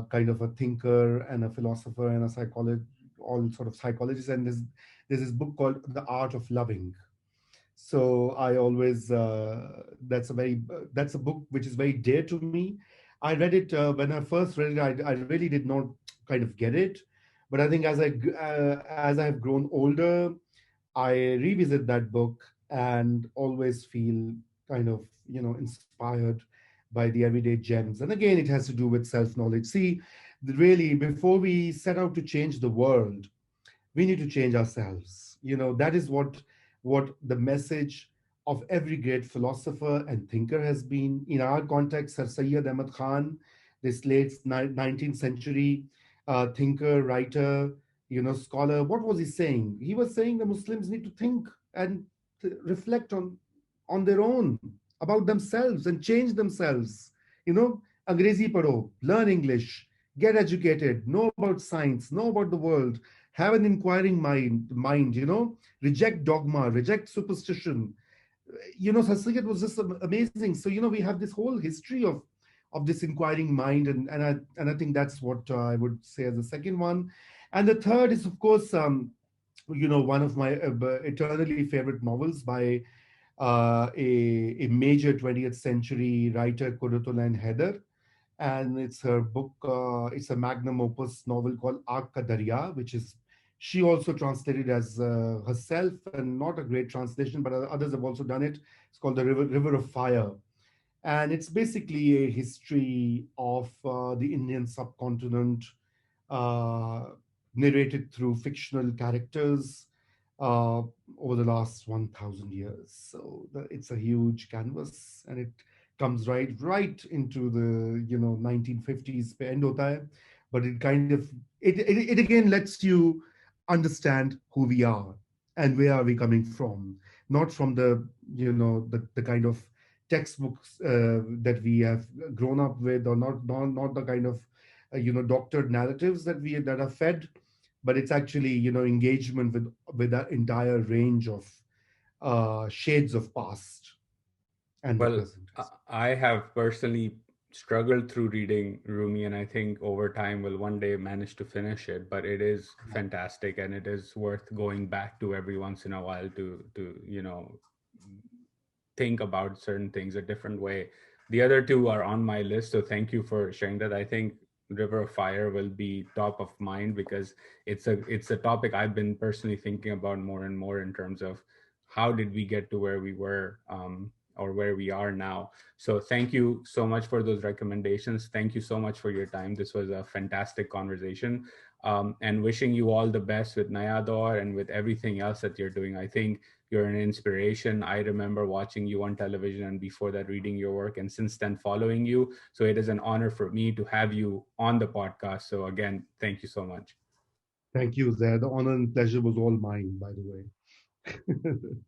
kind of a thinker and a philosopher and a psychologist, all sort of psychologist. And there's this book called The Art of Loving. So I always that's a book which is very dear to me. I read it when I first read it. I really did not kind of get it, but I think as I have grown older, I revisit that book and always feel kind of inspired by the everyday gems. And again, it has to do with self knowledge. See, really, before we set out to change the world, we need to change ourselves. That is what the message of every great philosopher and thinker has been. In our context, Sir Sayyid Ahmad Khan, this late 19th century thinker, writer, scholar, what was he saying? He was saying the Muslims need to think and reflect on their own, about themselves, and change themselves. Angrezi paro, learn English, get educated, know about science, know about the world, have an inquiring mind, reject dogma, reject superstition. Sasyid was just amazing. So, we have this whole history of this inquiring mind, and I think that's what I would say as the second one. And the third is, of course, one of my eternally favorite novels by a major 20th century writer, Kurratullain Haider. And it's her book, it's a magnum opus novel called Aag Ka Darya, which is she also translated as herself, and not a great translation, but others have also done it. It's called The River of Fire. And it's basically a history of the Indian subcontinent, uh, narrated through fictional characters uh, over the last 1,000 years. So it's a huge canvas, and it comes right into the 1950s पे end hota hai. But it kind of it again lets you understand who we are and where are we coming from, not from the kind of textbooks that we have grown up with, or not the kind of doctored narratives that are fed, but it's actually engagement with that entire range of shades of past and the Well, present. I have personally struggled through reading Rumi, and I think over time will one day manage to finish it. But it is fantastic, and it is worth going back to every once in a while to think about certain things a different way. The other two are on my list, so thank you for sharing that. I think River of Fire will be top of mind because it's a topic I've been personally thinking about more and more in terms of how did we get to where we were. or where we are now. So thank you so much for those recommendations. Thank you so much for your time. This was a fantastic conversation. And wishing you all the best with Naya Daur and with everything else that you're doing. I think you're an inspiration. I remember watching you on television and before that reading your work, and since then following you. So it is an honor for me to have you on the podcast. So again, thank you so much. Thank you, Zaid. The honor and pleasure was all mine, by the way.